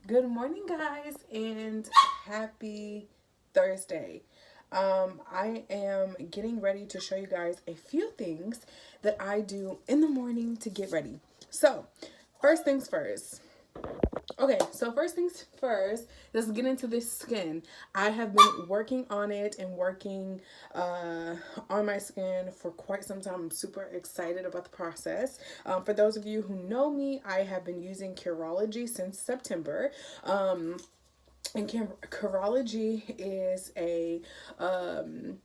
Good morning, guys, and happy Thursday. I am getting ready to show you guys a few things that I do in the morning to get ready. So, first things first. Okay, so first things first, let's get into this skin. I have been working on it and working on my skin for quite some time. I'm super excited about the process. For those of you who know me, I have been using Curology since September. And Curology is a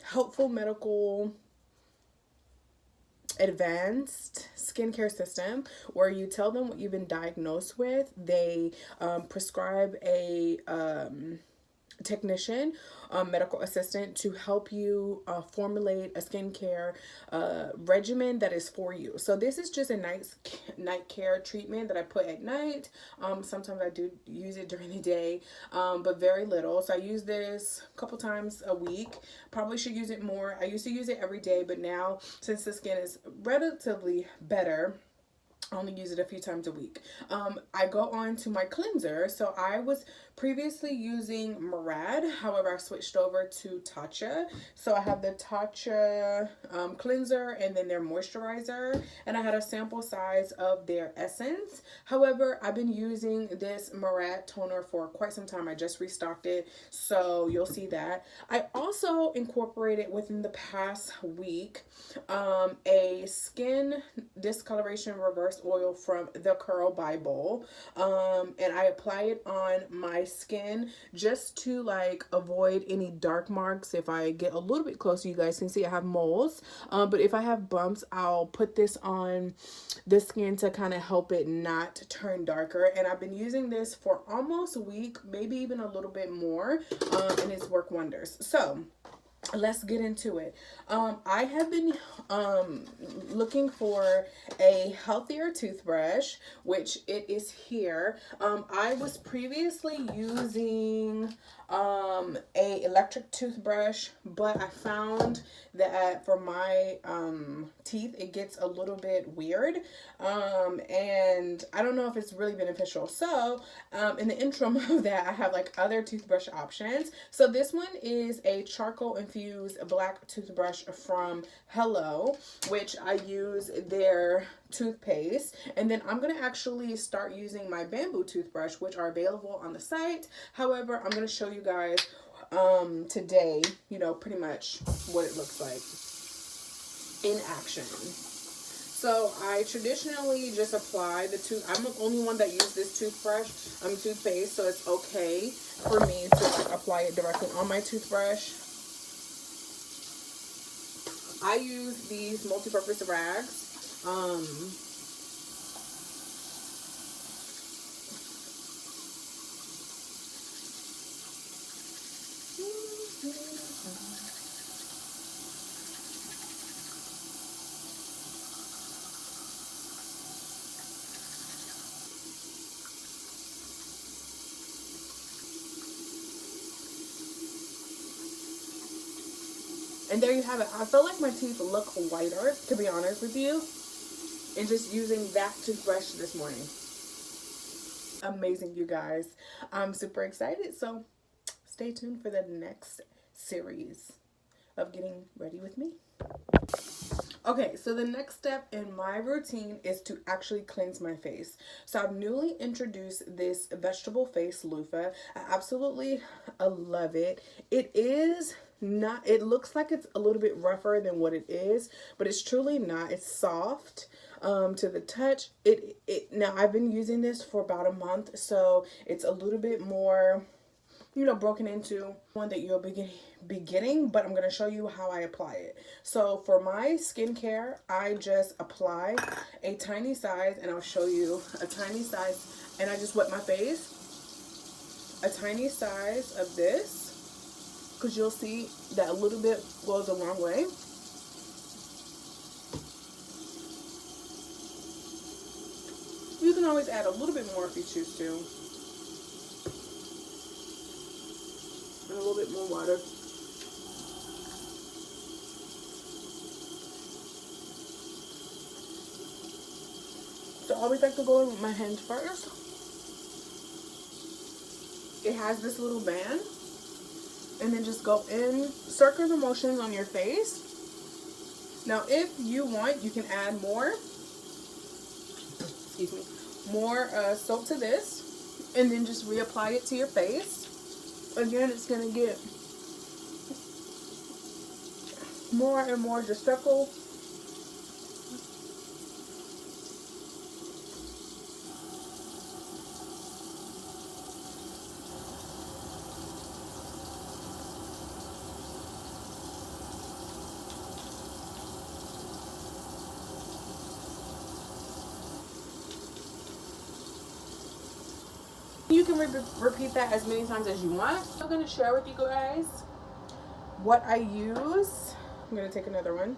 helpful medical advanced skincare system where you tell them what you've been diagnosed with. They prescribe a technician, medical assistant to help you formulate a skincare regimen that is for you. So this is just a night care treatment that I put at night. Sometimes I do use it during the day, but very little. So I use this a couple times a week. Probably should use it more. I used to use it every day, but now since the skin is relatively better, I only use it a few times a week. I go on to my cleanser. So I was previously using Murad. However, I switched over to Tatcha. So I have the Tatcha cleanser and then their moisturizer. And I had a sample size of their essence. However, I've been using this Murad toner for quite some time. I just restocked it. So you'll see that. I also incorporated within the past week a skin discoloration reverse oil from the Curl Bible, and I apply it on my skin just to like avoid any dark marks. If I get a little bit closer, you guys can see I have moles, but if I have bumps, I'll put this on the skin to kind of help it not turn darker. And I've been using this for almost a week, maybe even a little bit more, and it's worked wonders. So let's get into it. I have been looking for a healthier toothbrush, which it is here. I was previously using a electric toothbrush, but I found that for my teeth it gets a little bit weird, and I don't know if it's really beneficial. So in the interim of that, I have like other toothbrush options. So this one is a charcoal infused black toothbrush from Hello, which I use their toothpaste, and then I'm gonna actually start using my bamboo toothbrush, which are available on the site. However, I'm gonna show you guys today, pretty much what it looks like in action. So I traditionally just apply the I'm the only one that uses this toothpaste, so it's okay for me to like apply it directly on my toothbrush. I use these multi-purpose rags. And there you have it. I feel like my teeth look whiter, to be honest with you, and just using that toothbrush this morning. Amazing, you guys. I'm super excited, so stay tuned for the next series of getting ready with me. Okay, so the next step in my routine is to actually cleanse my face. So I've newly introduced this vegetable face loofah. I absolutely love it. It is not, it looks like it's a little bit rougher than what it is, but it's truly not. It's soft to the touch. Now I've been using this for about a month, so it's a little bit more broken into one that you'll be getting, but I'm going to show you how I apply it. So for my skincare, I just apply a tiny size, and I'll show you a tiny size, and I just wet my face. A tiny size of this, because you'll see that a little bit goes a long way. You can always add a little bit more if you choose to. And a little bit more water. So I always like to go in with my hands first. it has this little band, and then just go in circular motions on your face. Now if you want, you can add more, excuse me, more soap to this, and then just reapply it to your face. Again, it's gonna get more and more just circle. You can repeat that as many times as you want. I'm going to share with you guys what I use. I'm going to take another one.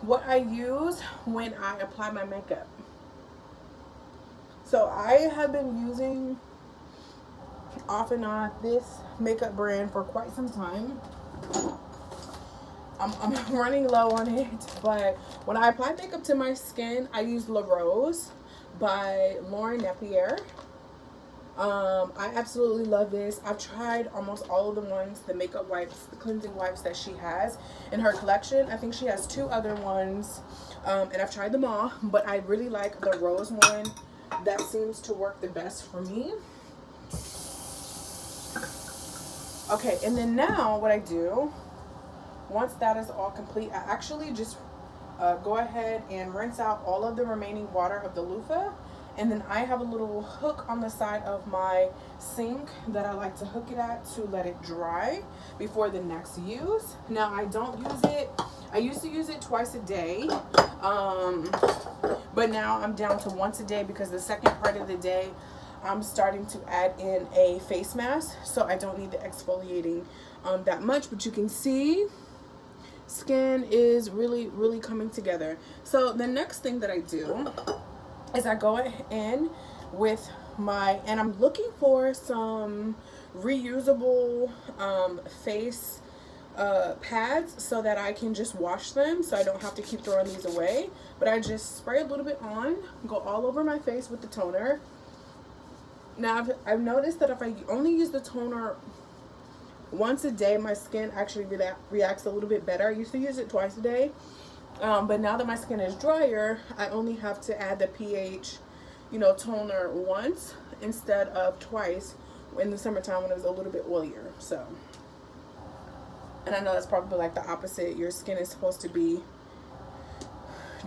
What I use when I apply my makeup. So I have been using off and on this makeup brand for quite some time. I'm running low on it, but when I apply makeup to my skin, I use La Rose by Lauren Napier. I absolutely love this. I've tried almost all of the ones, the makeup wipes, the cleansing wipes that she has in her collection. I think she has 2 other ones, and I've tried them all, but I really like the Rose one. That seems to work the best for me. Okay, and then now what I do, once that is all complete, I actually just go ahead and rinse out all of the remaining water of the loofah. And then I have a little hook on the side of my sink that I like to hook it at to let it dry before the next use. Now I don't use it, I used to use it twice a day, but now I'm down to once a day because the second part of the day I'm starting to add in a face mask, so I don't need the exfoliating that much. But you can see skin is really coming together. So the next thing that I do is I go in with my, and I'm looking for some reusable face pads so that I can just wash them, so I don't have to keep throwing these away. But I just spray a little bit on, go all over my face with the toner. Now I've noticed that if I only use the toner once a day, my skin actually reacts a little bit better. I used to use it twice a day, but now that my skin is drier, I only have to add the pH, toner once instead of twice in the summertime when it was a little bit oilier. So, and I know that's probably like the opposite. Your skin is supposed to be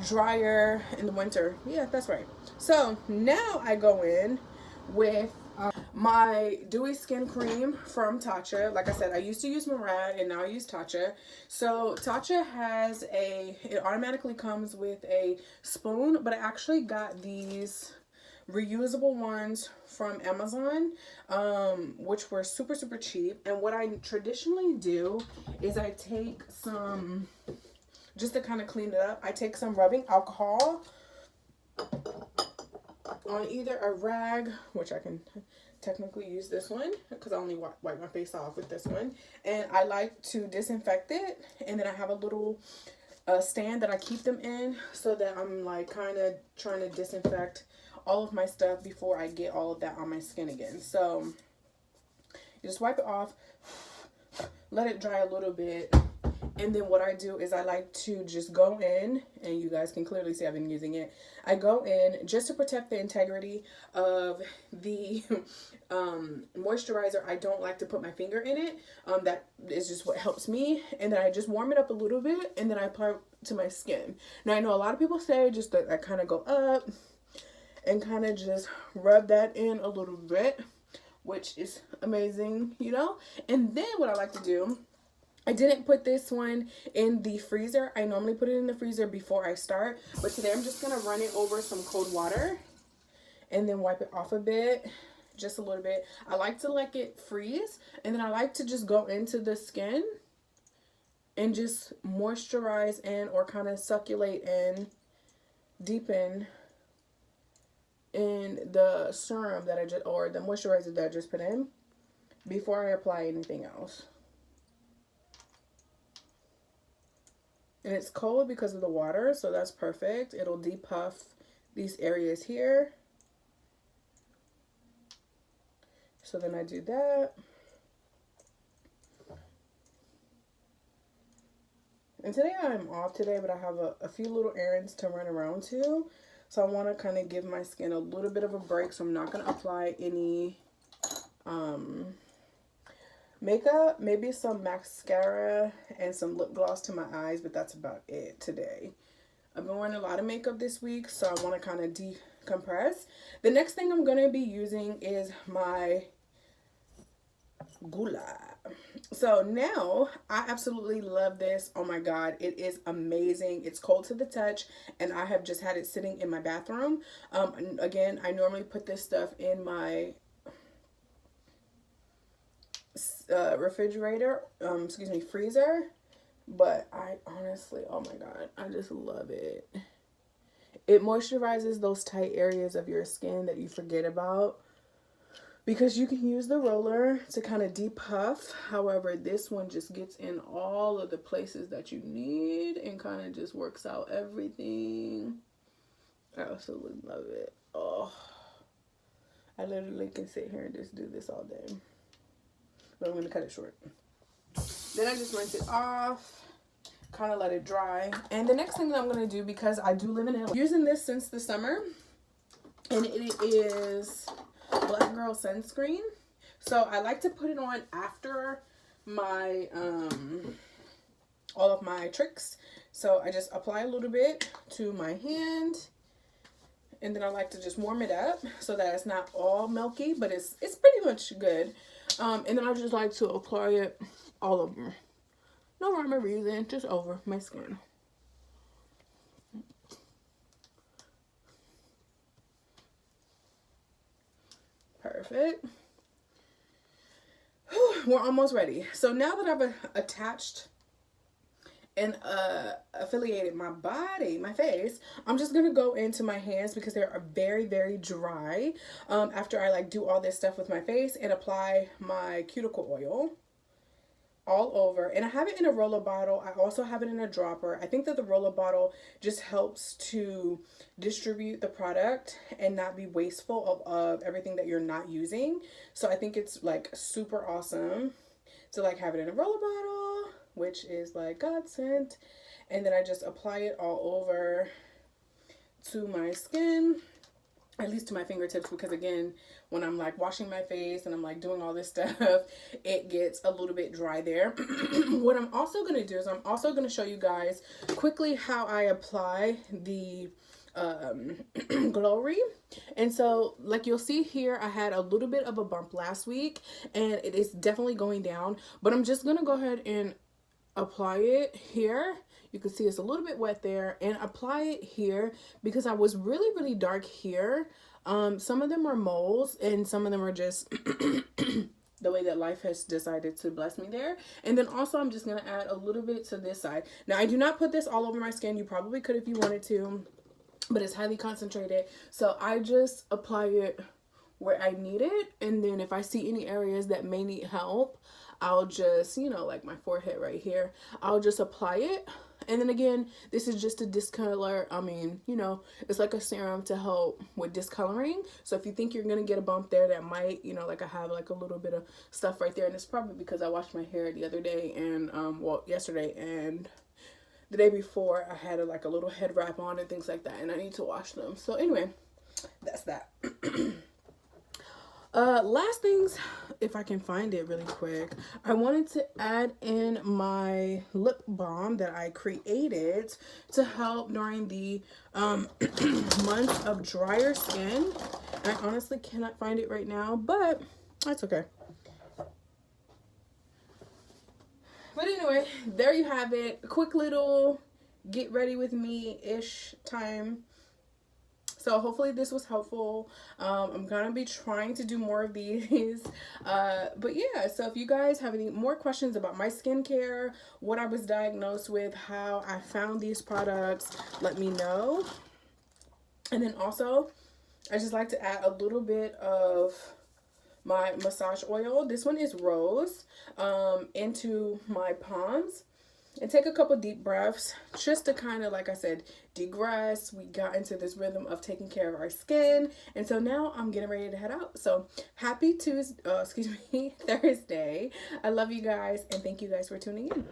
drier in the winter. Yeah, that's right. So now I go in with my dewy skin cream from Tatcha. Like I said, I used to use Murad and now I use Tatcha. So Tatcha has it automatically comes with a spoon, but I actually got these reusable ones from Amazon, which were super cheap. And what I traditionally do is I take some, just to kind of clean it up, I take some rubbing alcohol on either a rag, which I can technically use this one because I only wipe my face off with this one, and I like to disinfect it. And then I have a little stand that I keep them in, so that I'm like kind of trying to disinfect all of my stuff before I get all of that on my skin again. So you just wipe it off, let it dry a little bit, and then what I do is I like to just go in, and you guys can clearly see I've been using it. I go in just to protect the integrity of the moisturizer. I don't like to put my finger in it. That is just what helps me. And then I just warm it up a little bit, and then I apply it to my skin. Now I know a lot of people say just that I kind of go up and kind of just rub that in a little bit, which is amazing, And then what I like to do, I didn't put this one in the freezer. I normally put it in the freezer before I start, but today I'm just going to run it over some cold water and then wipe it off a bit, just a little bit. I like to let it freeze, and then I like to just go into the skin and just moisturize and or kind of succulate and deepen in the serum that I just, or the moisturizer that I just put in before I apply anything else. And it's cold because of the water, so that's perfect. It'll depuff these areas here. So then I do that. And today I'm off today, but I have a few little errands to run around to. So I want to kind of give my skin a little bit of a break. So I'm not going to apply any makeup. Maybe some mascara and some lip gloss to my eyes, but that's about it today. I've been wearing a lot of makeup this week, so I want to kind of decompress. The next thing I'm going to be using is my Gula. So now I absolutely love this. Oh my god, it is amazing. It's cold to the touch, and I have just had it sitting in my bathroom. Again, I normally put this stuff in my refrigerator, freezer, but I honestly, oh my god, I just love it. It moisturizes those tight areas of your skin that you forget about, because you can use the roller to kind of depuff. However, this one just gets in all of the places that you need and kind of just works out everything. I absolutely love it. Oh, I literally can sit here and just do this all day. But I'm going to cut it short. Then I just rinse it off, kind of let it dry. And the next thing that I'm going to do, because I do live in LA, using this since the summer, and it is Black Girl Sunscreen. So I like to put it on after my all of my tricks. So I just apply a little bit to my hand, and then I like to just warm it up so that it's not all milky, but it's pretty much good. And then I just like to apply it all over. No rhyme or reason, just over my skin. Perfect. Whew, we're almost ready. So now that I've attached and affiliated my body, my face, I'm just gonna go into my hands because they are very, very dry after I like do all this stuff with my face, and apply my cuticle oil all over. And I have it in a roller bottle. I also have it in a dropper. I think that the roller bottle just helps to distribute the product and not be wasteful of everything that you're not using. So I think it's like super awesome to like have it in a roller bottle, which is like godsend. And then I just apply it all over to my skin, at least to my fingertips, because again, when I'm like washing my face and I'm like doing all this stuff, it gets a little bit dry there. What I'm also going to do is I'm also going to show you guys quickly how I apply the Glowry. And so like you'll see here, I had a little bit of a bump last week and it is definitely going down, but I'm just going to go ahead and apply it here. You can see it's a little bit wet there, and apply it here because I was really, really dark here. Some of them are moles and some of them are just the way that life has decided to bless me there. And then also I'm just going to add a little bit to this side. Now I do not put this all over my skin. You probably could if you wanted to, but it's highly concentrated. So I just apply it where I need it. And then if I see any areas that may need help, I'll just, you know, like my forehead right here, I'll just apply it. And then again, this is just a discolor. I mean, you know, it's like a serum to help with discoloring. So if you think you're going to get a bump there, that might, you know, like I have like a little bit of stuff right there. And it's probably because I washed my hair the other day and, well, yesterday, and the day before I had like a little head wrap on and things like that. And I need to wash them. So anyway, that's that. Last things, if I can find it really quick, I wanted to add in my lip balm that I created to help during the month of drier skin. I honestly cannot find it right now, but that's okay. But anyway, there you have it. A quick little get ready with me-ish time. So hopefully this was helpful. I'm gonna be trying to do more of these. But yeah, so if you guys have any more questions about my skincare, what I was diagnosed with, how I found these products, let me know. And then also, I just like to add a little bit of my massage oil. This one is rose, into my palms. and take a couple deep breaths just to kind of, like I said, degress. We got into this rhythm of taking care of our skin, and so now I'm getting ready to head out. So happy Tuesday, excuse me, Thursday. I love you guys, and thank you guys for tuning in.